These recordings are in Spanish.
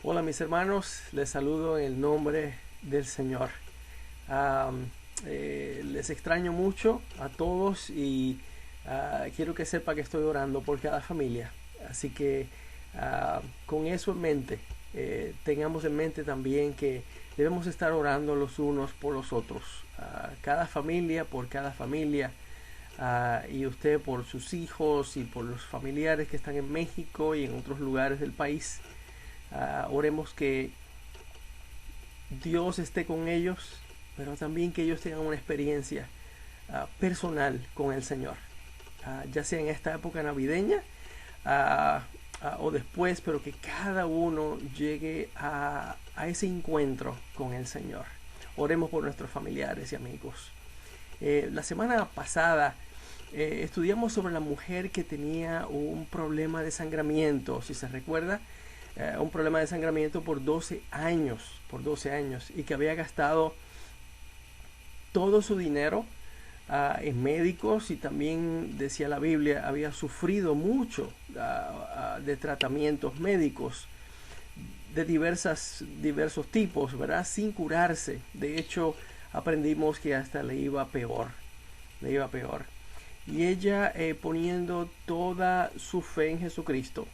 Hola mis hermanos, les saludo en el nombre del Señor. Les extraño mucho a todos y quiero que sepa que estoy orando por cada familia. Así que con eso en mente, tengamos en mente también que debemos estar orando los unos por los otros. Cada familia por cada familia. Y usted por sus hijos y por los familiares que están en México y en otros lugares del país. Oremos que Dios esté con ellos, pero también que ellos tengan una experiencia personal con el Señor, ya sea en esta época navideña o después, pero que cada uno llegue a ese encuentro con el Señor. Oremos por nuestros familiares y amigos. La semana pasada estudiamos sobre la mujer que tenía un problema de sangramiento, si se recuerda, un problema de sangramiento por 12 años, y que había gastado todo su dinero en médicos, y también decía la Biblia, había sufrido mucho de tratamientos médicos de diversos tipos, ¿verdad? Sin curarse. De hecho, aprendimos que hasta le iba peor. Y ella, poniendo toda su fe en Jesucristo,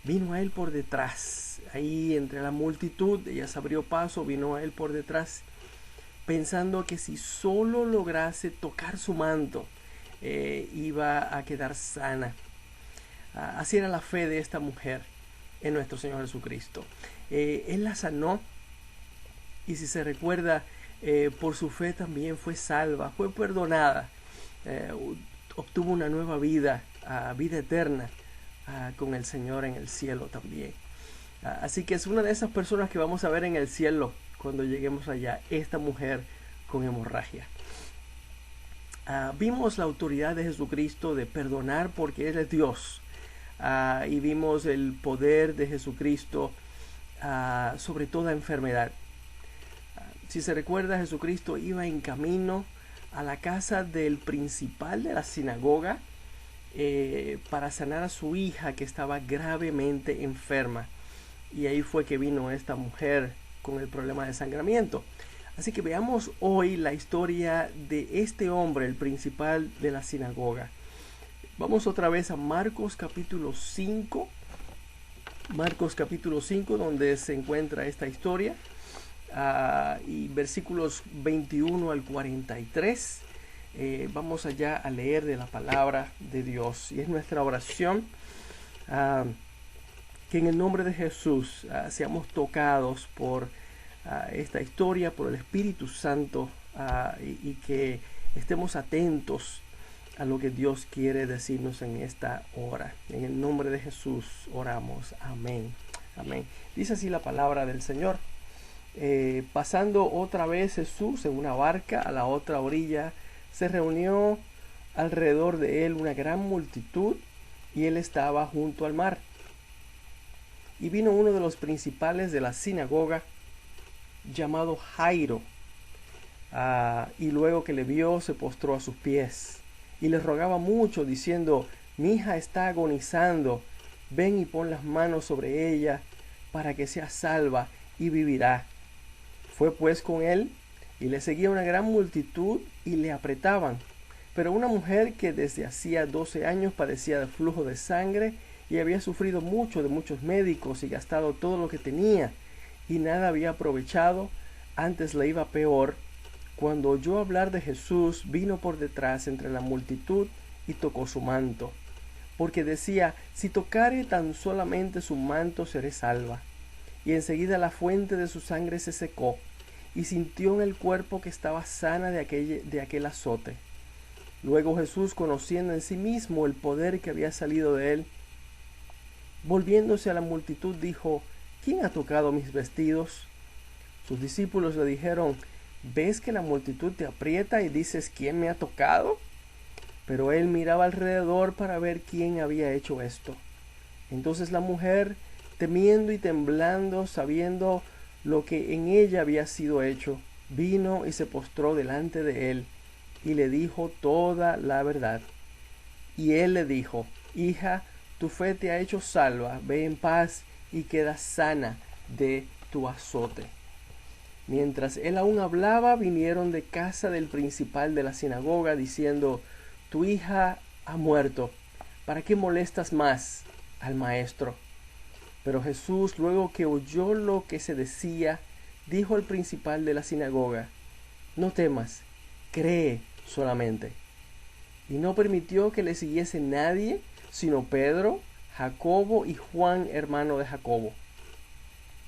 vino a él por detrás, ahí entre la multitud. Ella se abrió paso, vino a él por detrás, pensando que si solo lograse tocar su manto, iba a quedar sana. Así era la fe de esta mujer en nuestro Señor Jesucristo. Él la sanó, y si se recuerda, por su fe también fue salva, fue perdonada, eh, obtuvo una nueva vida, vida eterna, con el Señor en el cielo también. Así que es una de esas personas que vamos a ver en el cielo cuando lleguemos allá, esta mujer con hemorragia. Vimos la autoridad de Jesucristo de perdonar porque Él es Dios. Y vimos el poder de Jesucristo sobre toda enfermedad. Si se recuerda, Jesucristo iba en camino a la casa del principal de la sinagoga, para sanar a su hija que estaba gravemente enferma. Y ahí fue que vino esta mujer con el problema de sangramiento. Así que veamos hoy la historia de este hombre, el principal de la sinagoga. Vamos otra vez a Marcos capítulo 5. Marcos capítulo 5, donde se encuentra esta historia. Y versículos 21 al 43. Vamos allá a leer de la palabra de Dios. Y es nuestra oración, que en el nombre de Jesús seamos tocados por esta historia, por el Espíritu Santo, y que estemos atentos a lo que Dios quiere decirnos en esta hora. En el nombre de Jesús oramos. Amén. Amén. Dice así la palabra del Señor. Pasando otra vez Jesús en una barca a la otra orilla, se reunió alrededor de él una gran multitud, y él estaba junto al mar. Y vino uno de los principales de la sinagoga, llamado Jairo, y luego que le vio, se postró a sus pies y le rogaba mucho, diciendo: mi hija está agonizando, ven y pon las manos sobre ella, para que sea salva y vivirá. Fue pues con él, y le seguía una gran multitud, y le apretaban. Pero una mujer que desde hacía 12 años padecía de flujo de sangre, y había sufrido mucho de muchos médicos, y gastado todo lo que tenía, y nada había aprovechado, antes le iba peor, cuando oyó hablar de Jesús, vino por detrás entre la multitud, y tocó su manto, porque decía: si tocare tan solamente su manto, seré salva. Y enseguida la fuente de su sangre se secó, y sintió en el cuerpo que estaba sana de aquel azote. Luego Jesús, conociendo en sí mismo el poder que había salido de él, volviéndose a la multitud, dijo: ¿quién ha tocado mis vestidos? Sus discípulos le dijeron: ¿ves que la multitud te aprieta y dices: ¿quién me ha tocado? Pero él miraba alrededor para ver quién había hecho esto. Entonces la mujer, temiendo y temblando, sabiendo lo que en ella había sido hecho, vino y se postró delante de él, y le dijo toda la verdad. Y él le dijo: hija, tu fe te ha hecho salva, ve en paz y queda sana de tu azote. Mientras él aún hablaba, vinieron de casa del principal de la sinagoga, diciendo: tu hija ha muerto, ¿para qué molestas más al maestro? Pero Jesús, luego que oyó lo que se decía, dijo al principal de la sinagoga: no temas, cree solamente. Y no permitió que le siguiese nadie, sino Pedro, Jacobo y Juan, hermano de Jacobo.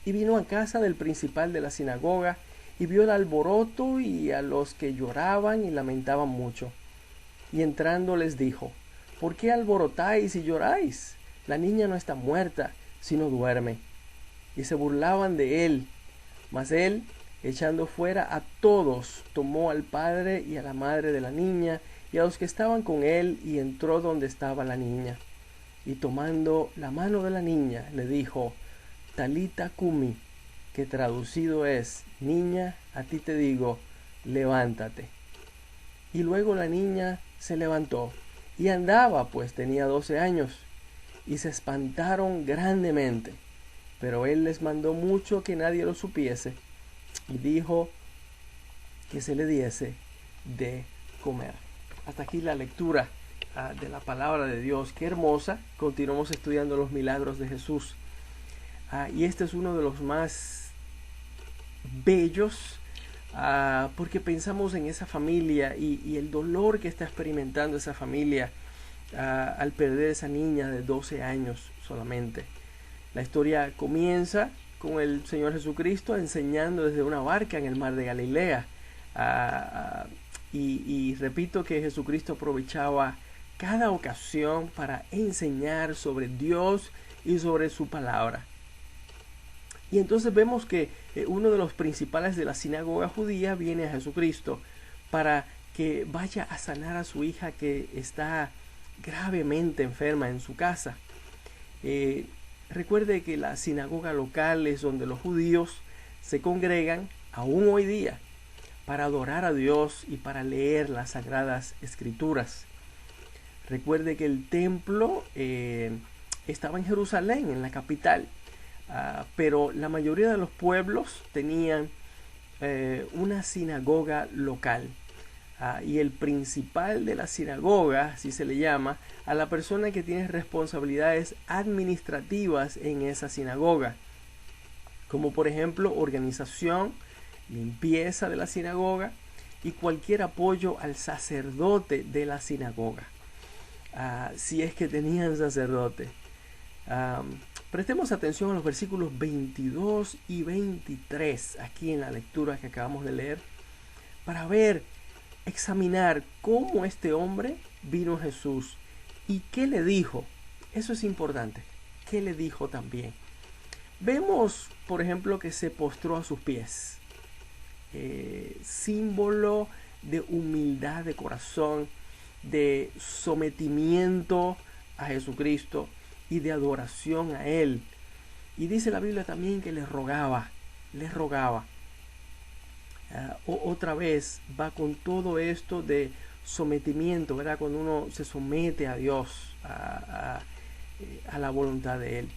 Y vino a casa del principal de la sinagoga, y vio el alboroto y a los que lloraban y lamentaban mucho. Y entrando les dijo: ¿por qué alborotáis y lloráis? La niña no está muerta, sino duerme. Y se burlaban de él. Mas él, echando fuera a todos, tomó al padre y a la madre de la niña, y a los que estaban con él, y entró donde estaba la niña. Y tomando la mano de la niña, le dijo: Talita cumi, que traducido es: niña, a ti te digo, levántate. Y luego la niña se levantó, y andaba, pues tenía 12 años, y se espantaron grandemente. Pero él les mandó mucho que nadie lo supiese, y dijo que se le diese de comer. Hasta aquí la lectura de la palabra de Dios. Qué hermosa. Continuamos estudiando los milagros de Jesús. Y este es uno de los más bellos, porque pensamos en esa familia y el dolor que está experimentando esa familia al perder esa niña de 12 años solamente. La historia comienza con el Señor Jesucristo enseñando desde una barca en el mar de Galilea. Y repito que Jesucristo aprovechaba cada ocasión para enseñar sobre Dios y sobre su palabra. Y entonces vemos que uno de los principales de la sinagoga judía viene a Jesucristo para que vaya a sanar a su hija que está gravemente enferma en su casa. Recuerde que la sinagoga local es donde los judíos se congregan aún hoy día para adorar a Dios y para leer las sagradas escrituras. Recuerde que el templo estaba en Jerusalén, en la capital, pero la mayoría de los pueblos tenían una sinagoga local. Y el principal de la sinagoga, así se le llama, a la persona que tiene responsabilidades administrativas en esa sinagoga, como por ejemplo organización, limpieza de la sinagoga y cualquier apoyo al sacerdote de la sinagoga, si es que tenían sacerdote. Prestemos atención a los versículos 22 y 23 aquí en la lectura que acabamos de leer, para examinar cómo este hombre vino a Jesús y qué le dijo. Eso es importante. ¿Qué le dijo también? Vemos, por ejemplo, que se postró a sus pies. Símbolo de humildad de corazón, de sometimiento a Jesucristo y de adoración a Él. Y dice la Biblia también que les rogaba. Otra vez va con todo esto de sometimiento, ¿verdad? Cuando uno se somete a Dios, a la voluntad de Él.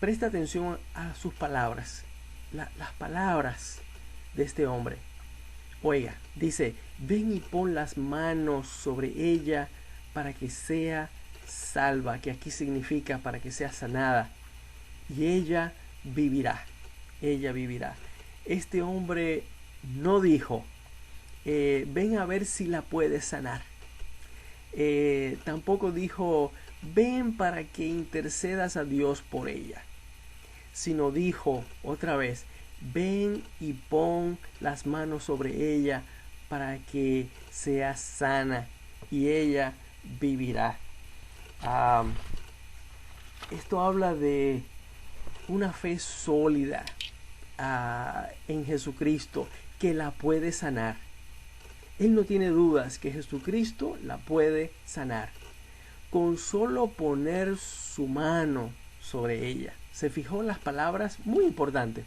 Presta atención a sus palabras, las palabras de este hombre. Oiga, dice: ven y pon las manos sobre ella para que sea salva, que aquí significa para que sea sanada, y ella vivirá. Este hombre no dijo: ven a ver si la puedes sanar. Tampoco dijo: ven para que intercedas a Dios por ella. Sino dijo otra vez: ven y pon las manos sobre ella para que sea sana y ella vivirá. Esto habla de una fe sólida en Jesucristo, que la puede sanar. Él no tiene dudas que Jesucristo la puede sanar con solo poner su mano sobre ella. Se fijó en las palabras, muy importante.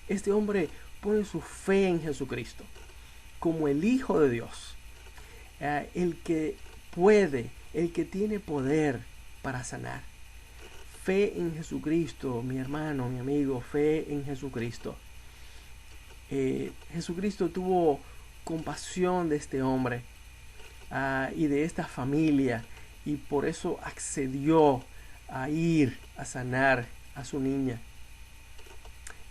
Este hombre pone su fe en Jesucristo como el Hijo de Dios, el que puede, el que tiene poder para sanar. fe en Jesucristo, mi hermano, mi amigo, fe en Jesucristo. Jesucristo tuvo compasión de este hombre y de esta familia, y por eso accedió a ir a sanar a su niña.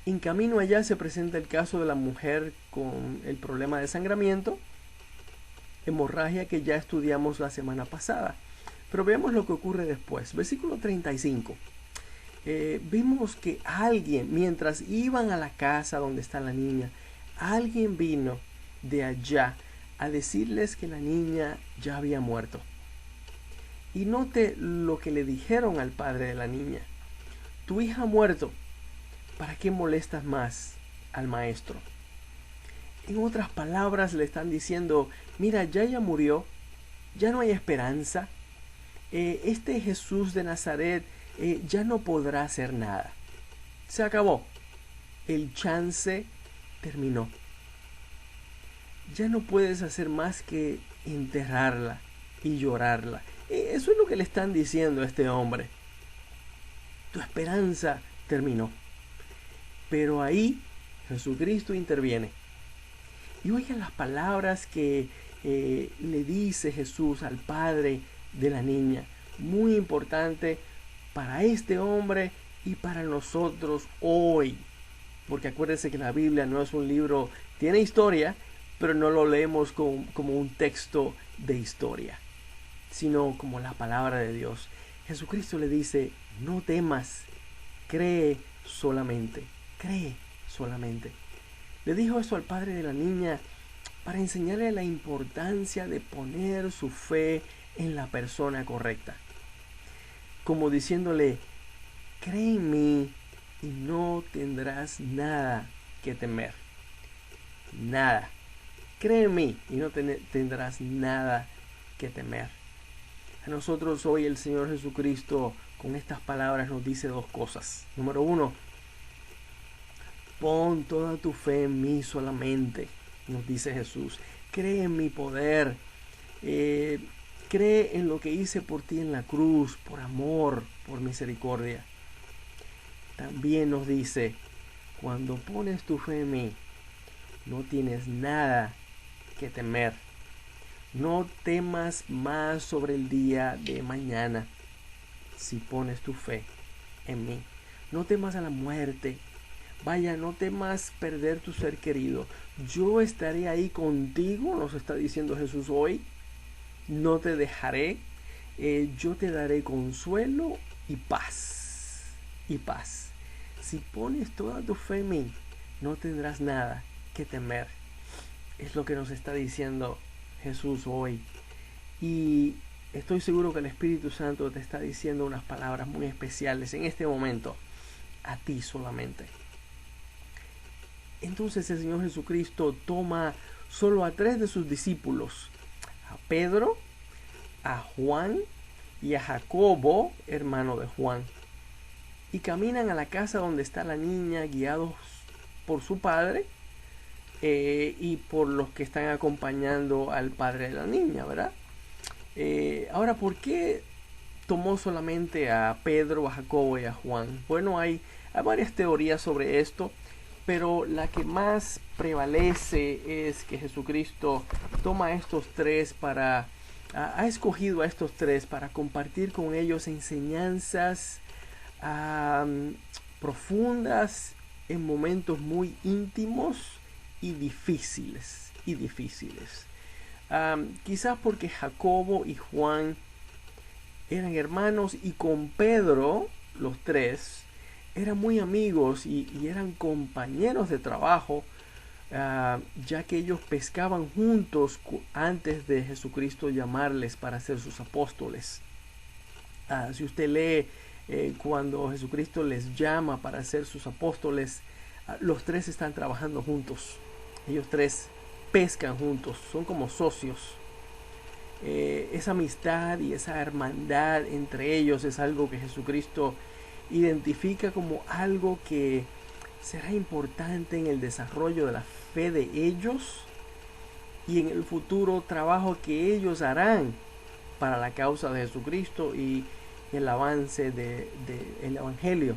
En camino allá se presenta el caso de la mujer con el problema de sangramiento, hemorragia, que ya estudiamos la semana pasada. Pero veamos lo que ocurre después. Versículo 35. Vimos que alguien, mientras iban a la casa donde está la niña, alguien vino de allá a decirles que la niña ya había muerto. Y note lo que le dijeron al padre de la niña: tu hija ha muerto, ¿para qué molestas más al maestro? En otras palabras, le están diciendo: mira, ya ella murió, ya no hay esperanza, este Jesús de Nazaret ya no podrá hacer nada. Se acabó. El chance terminó. Ya no puedes hacer más que enterrarla y llorarla. Eso es lo que le están diciendo a este hombre. Tu esperanza terminó. Pero ahí Jesucristo interviene. Y oigan las palabras que le dice Jesús al padre de la niña. Muy importante para este hombre y para nosotros hoy. Porque acuérdense que la Biblia no es un libro, tiene historia, pero no lo leemos como un texto de historia, sino como la palabra de Dios. Jesucristo le dice: no temas, cree solamente, cree solamente. Le dijo eso al padre de la niña para enseñarle la importancia de poner su fe en la persona correcta. Como diciéndole: cree en mí y no tendrás nada que temer. Nada. Cree en mí y no tendrás nada que temer. A nosotros hoy el Señor Jesucristo con estas palabras nos dice dos cosas. Número uno, pon toda tu fe en mí solamente, nos dice Jesús. Cree en mi poder. Cree en lo que hice por ti en la cruz, por amor, por misericordia. También nos dice: cuando pones tu fe en mí, no tienes nada que temer. No temas más sobre el día de mañana si pones tu fe en mí. No temas a la muerte. Vaya, no temas perder tu ser querido. Yo estaré ahí contigo, nos está diciendo Jesús hoy. No te dejaré. Yo te daré consuelo y paz. Y paz. Si pones toda tu fe en mí, no tendrás nada que temer. Es lo que nos está diciendo Jesús hoy. Y estoy seguro que el Espíritu Santo te está diciendo unas palabras muy especiales en este momento, a ti solamente. Entonces el Señor Jesucristo toma solo a 3 de sus discípulos: a Pedro, a Juan y a Jacobo, hermano de Juan, y caminan a la casa donde está la niña, guiados por su padre y por los que están acompañando al padre de la niña, ¿verdad? Ahora, ¿por qué tomó solamente a Pedro, a Jacobo y a Juan? Bueno, hay varias teorías sobre esto, pero la que más prevalece es que Jesucristo toma a estos 3 ha escogido a estos 3 para compartir con ellos enseñanzas profundas en momentos muy íntimos y difíciles. Quizás porque Jacobo y Juan eran hermanos, y con Pedro, los 3, eran muy amigos y eran compañeros de trabajo, ya que ellos pescaban juntos antes de Jesucristo llamarles para ser sus apóstoles. Si usted lee cuando Jesucristo les llama para ser sus apóstoles, los 3 están trabajando juntos. Ellos 3 pescan juntos, son como socios. Esa amistad y esa hermandad entre ellos es algo que Jesucristo identifica como algo que será importante en el desarrollo de la fe de ellos y en el futuro trabajo que ellos harán para la causa de Jesucristo y el avance del Evangelio.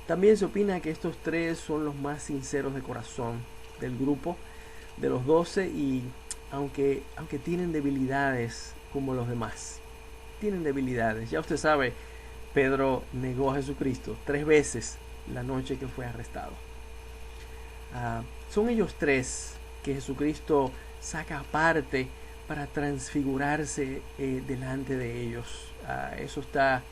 También se opina que estos tres son los más sinceros de corazón del grupo de los 12 y aunque tienen debilidades como los demás, tienen debilidades. Ya usted sabe, Pedro negó a Jesucristo 3 veces la noche que fue arrestado. Son ellos tres que Jesucristo saca aparte para transfigurarse delante de ellos. Eso está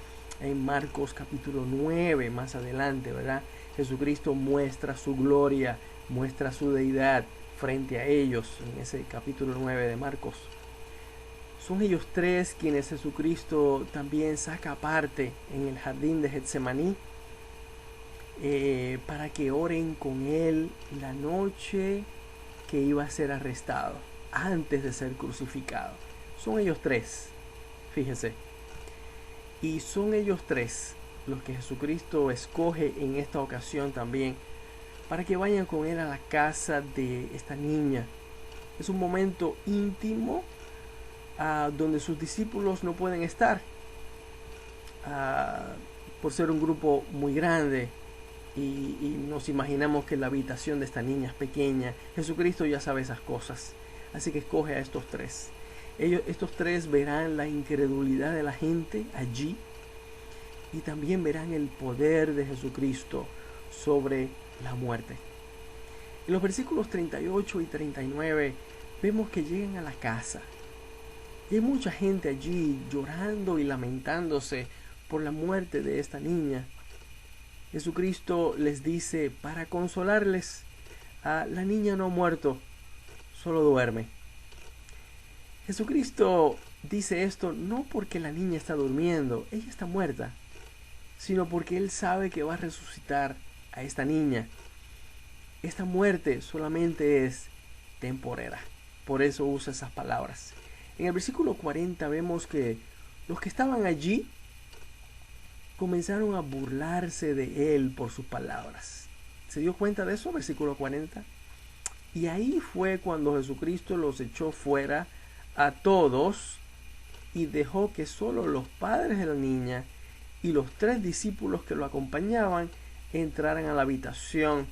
en Marcos capítulo 9, más adelante, ¿verdad? Jesucristo muestra su gloria, muestra su deidad frente a ellos en ese capítulo 9 de Marcos. Son ellos tres quienes Jesucristo también saca aparte en el jardín de Getsemaní para que oren con él la noche que iba a ser arrestado, antes de ser crucificado. Son ellos tres, fíjense. Y son ellos tres los que Jesucristo escoge en esta ocasión también para que vayan con él a la casa de esta niña. Es un momento íntimo donde sus discípulos no pueden estar por ser un grupo muy grande y nos imaginamos que la habitación de esta niña es pequeña. Jesucristo ya sabe esas cosas, así que escoge a estos tres. Estos tres verán la incredulidad de la gente allí y también verán el poder de Jesucristo sobre la muerte. En los versículos 38 y 39 vemos que llegan a la casa y hay mucha gente allí llorando y lamentándose por la muerte de esta niña. Jesucristo les dice para consolarles, la niña no ha muerto, solo duerme. Jesucristo dice esto no porque la niña está durmiendo, ella está muerta, sino porque Él sabe que va a resucitar a esta niña. Esta muerte solamente es temporera, por eso usa esas palabras. En el versículo 40 vemos que los que estaban allí comenzaron a burlarse de Él por sus palabras. ¿Se dio cuenta de eso? Versículo 40. Y ahí fue cuando Jesucristo los echó fuera a todos y dejó que solo los padres de la niña y los 3 discípulos que lo acompañaban entraran a la habitación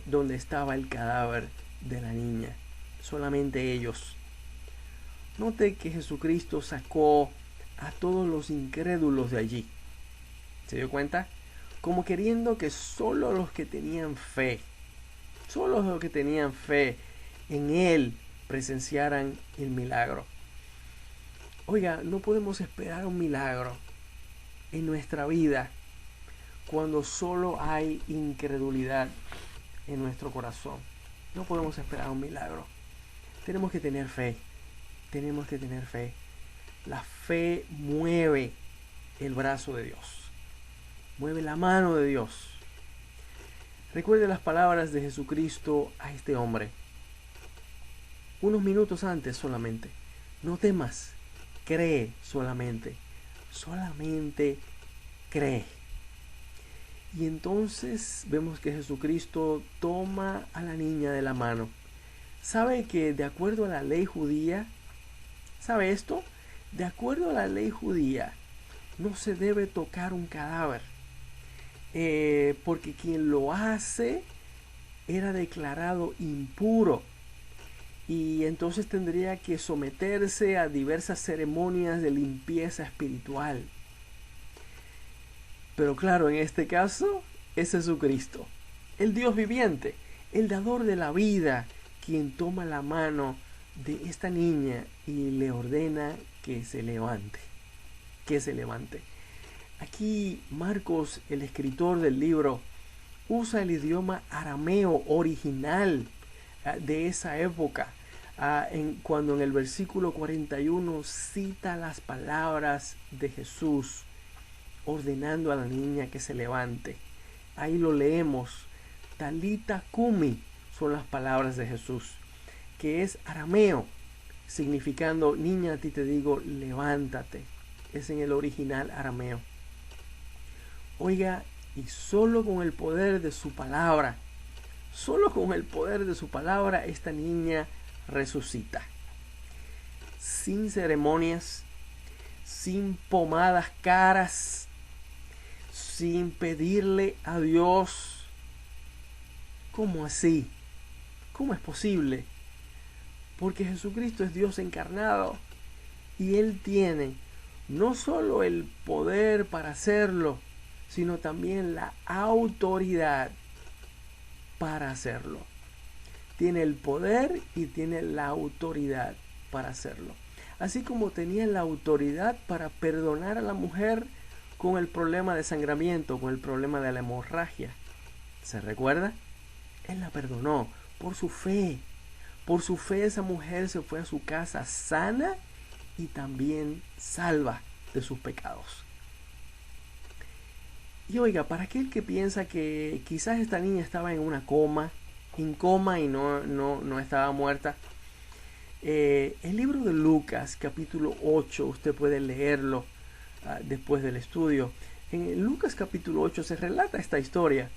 donde estaba el cadáver de la niña. Solamente ellos. Note que Jesucristo sacó a todos los incrédulos de allí. ¿Se dio cuenta? Como queriendo que solo los que tenían fe, solo los que tenían fe en Él presenciaran el milagro. Oiga, no podemos esperar un milagro en nuestra vida cuando solo hay incredulidad en nuestro corazón. No podemos esperar un milagro. Tenemos que tener fe. Tenemos que tener fe. La fe mueve el brazo de Dios. Mueve la mano de Dios. Recuerde las palabras de Jesucristo a este hombre. Unos minutos antes solamente. No temas. Cree solamente. Solamente cree. Y entonces vemos que Jesucristo toma a la niña de la mano. ¿Sabe que de acuerdo a la ley judía, sabe esto? De acuerdo a la ley judía, no se debe tocar un cadáver. Porque quien lo hace era declarado impuro. Y entonces tendría que someterse a diversas ceremonias de limpieza espiritual. Pero claro, en este caso es Jesucristo, el Dios viviente, el dador de la vida, quien toma la mano de esta niña y le ordena que se levante. Que se levante. Aquí Marcos, el escritor del libro, usa el idioma arameo original de esa época, cuando en el versículo 41 cita las palabras de Jesús ordenando a la niña que se levante. Ahí lo leemos. Talita cumi son las palabras de Jesús, que es arameo, significando niña, a ti te digo, levántate. Es en el original arameo. Oiga, y solo con el poder de su palabra, solo con el poder de su palabra, esta niña resucita. Sin ceremonias, sin pomadas caras, sin pedirle a Dios. ¿Cómo así? ¿Cómo es posible? Porque Jesucristo es Dios encarnado y Él tiene no solo el poder para hacerlo, sino también la autoridad para hacerlo. Tiene el poder y tiene la autoridad para hacerlo. Así como tenía la autoridad para perdonar a la mujer con el problema de sangramiento, con el problema de la hemorragia. ¿Se recuerda? Él la perdonó por su fe. Por su fe esa mujer se fue a su casa sana y también salva de sus pecados. Y oiga, para aquel que piensa que quizás esta niña estaba en una coma, en coma y no estaba muerta, el libro de Lucas, capítulo 8, usted puede leerlo después del estudio. En Lucas capítulo 8 se relata esta historia.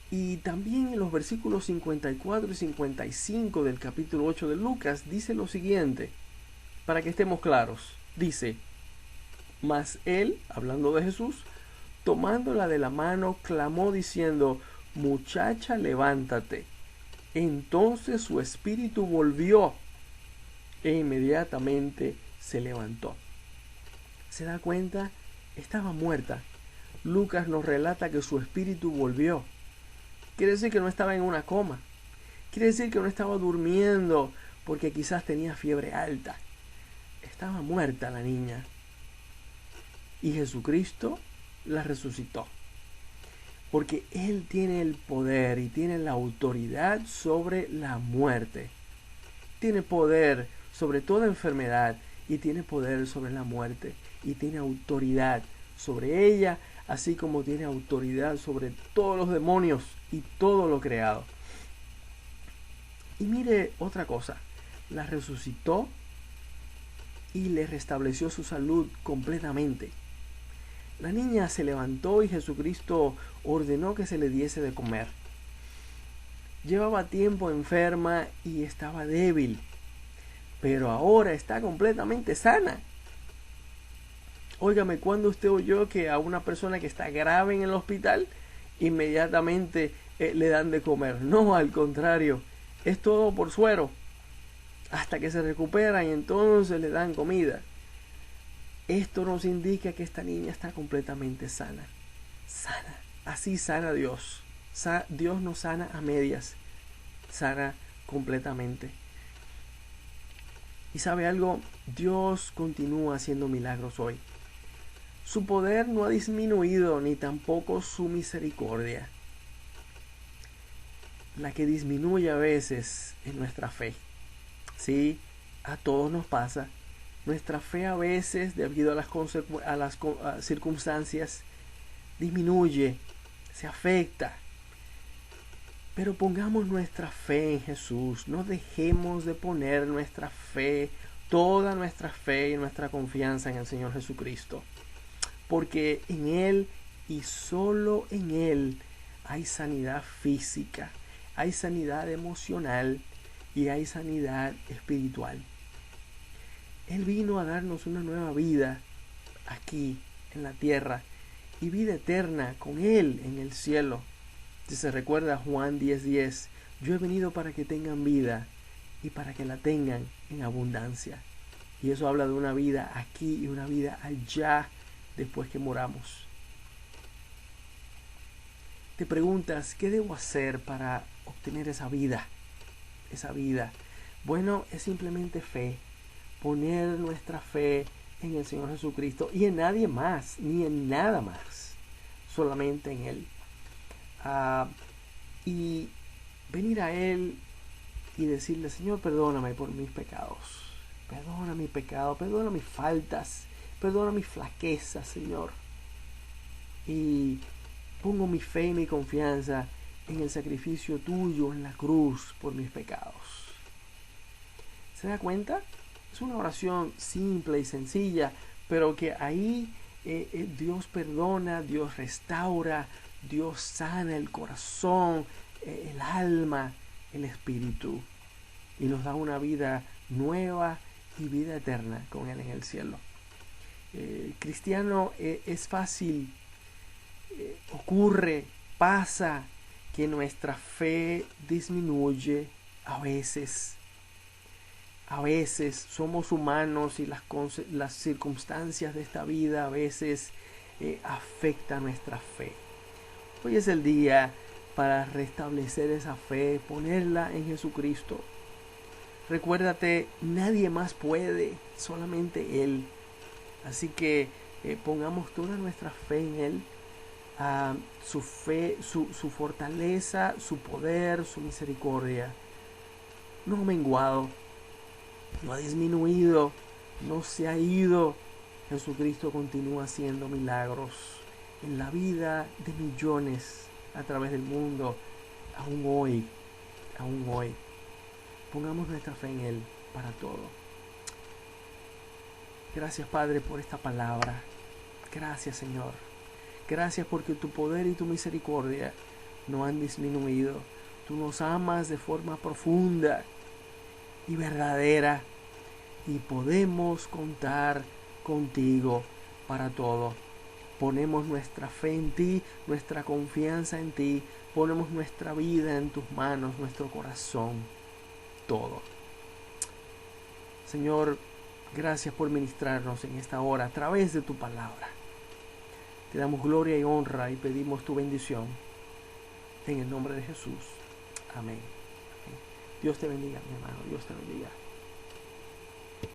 Y también en los versículos 54 y 55 del capítulo 8 de Lucas dice lo siguiente, para que estemos claros. Dice: mas él, hablando de Jesús, tomándola de la mano, clamó diciendo: muchacha, levántate. Entonces su espíritu volvió e inmediatamente se levantó. ¿Se da cuenta? Estaba muerta. Lucas nos relata que su espíritu volvió. Quiere decir que no estaba en una coma. Quiere decir que no estaba durmiendo porque quizás tenía fiebre alta. Estaba muerta la niña. Y Jesucristo la resucitó. Porque Él tiene el poder y tiene la autoridad sobre la muerte. Tiene poder sobre toda enfermedad y tiene poder sobre la muerte. Y tiene autoridad sobre ella, así como tiene autoridad sobre todos los demonios y todo lo creado. Y mire otra cosa, la resucitó y le restableció su salud completamente. La niña se levantó y Jesucristo ordenó que se le diese de comer. Llevaba tiempo enferma y estaba débil, pero ahora está completamente sana. Óigame, ¿cuándo usted oyó que a una persona que está grave en el hospital inmediatamente le dan de comer? No, al contrario, es todo por suero, hasta que se recupera y entonces le dan comida. Esto nos indica que esta niña está completamente sana. Sana, así sana Dios. Dios no sana a medias, sana completamente. Y sabe algo, Dios continúa haciendo milagros hoy. Su poder no ha disminuido, ni tampoco su misericordia. La que disminuye a veces es nuestra fe. Sí, a todos nos pasa. Nuestra fe a veces, debido a las circunstancias, disminuye, se afecta. Pero pongamos nuestra fe en Jesús. No dejemos de poner nuestra fe, toda nuestra fe y nuestra confianza en el Señor Jesucristo. Porque en Él y solo en Él hay sanidad física, hay sanidad emocional y hay sanidad espiritual. Él vino a darnos una nueva vida aquí en la tierra y vida eterna con Él en el cielo. Si se recuerda Juan 10:10, yo he venido para que tengan vida y para que la tengan en abundancia. Y eso habla de una vida aquí y una vida allá después que moramos. Te preguntas, ¿qué debo hacer para obtener esa vida? Esa vida. Bueno, es simplemente fe. Poner nuestra fe en el Señor Jesucristo y en nadie más, ni en nada más. Solamente en Él. Y venir a Él y decirle: Señor, perdóname por mis pecados. Perdona mi pecado, perdona mis faltas, perdona mis flaquezas, Señor. Y pongo mi fe y mi confianza en el sacrificio tuyo en la cruz por mis pecados. ¿Se da cuenta? Es una oración simple y sencilla, pero que ahí Dios perdona, Dios restaura, Dios sana el corazón, el alma, el espíritu, y nos da una vida nueva y vida eterna con Él en el cielo. Cristiano, es fácil, ocurre, pasa que nuestra fe disminuye a veces. A veces somos humanos y las circunstancias de esta vida a veces afectan nuestra fe. Hoy es el día para restablecer esa fe, ponerla en Jesucristo. Recuérdate, nadie más puede, solamente Él. Así que pongamos toda nuestra fe en Él, su fe, su fortaleza, su poder, su misericordia. No ha menguado, no ha disminuido, no se ha ido. Jesucristo continúa haciendo milagros en la vida de millones a través del mundo, aún hoy, aún hoy. Pongamos nuestra fe en Él para todo. Gracias, Padre, por esta palabra. Gracias, Señor. Gracias porque tu poder y tu misericordia no han disminuido. Tú nos amas de forma profunda y verdadera y podemos contar contigo para todo. Ponemos nuestra fe en ti, nuestra confianza en ti, ponemos nuestra vida en tus manos, nuestro corazón, todo. Señor, gracias por ministrarnos en esta hora a través de tu palabra. Te damos gloria y honra y pedimos tu bendición. En el nombre de Jesús. Amén. Amén. Dios te bendiga, mi hermano. Dios te bendiga.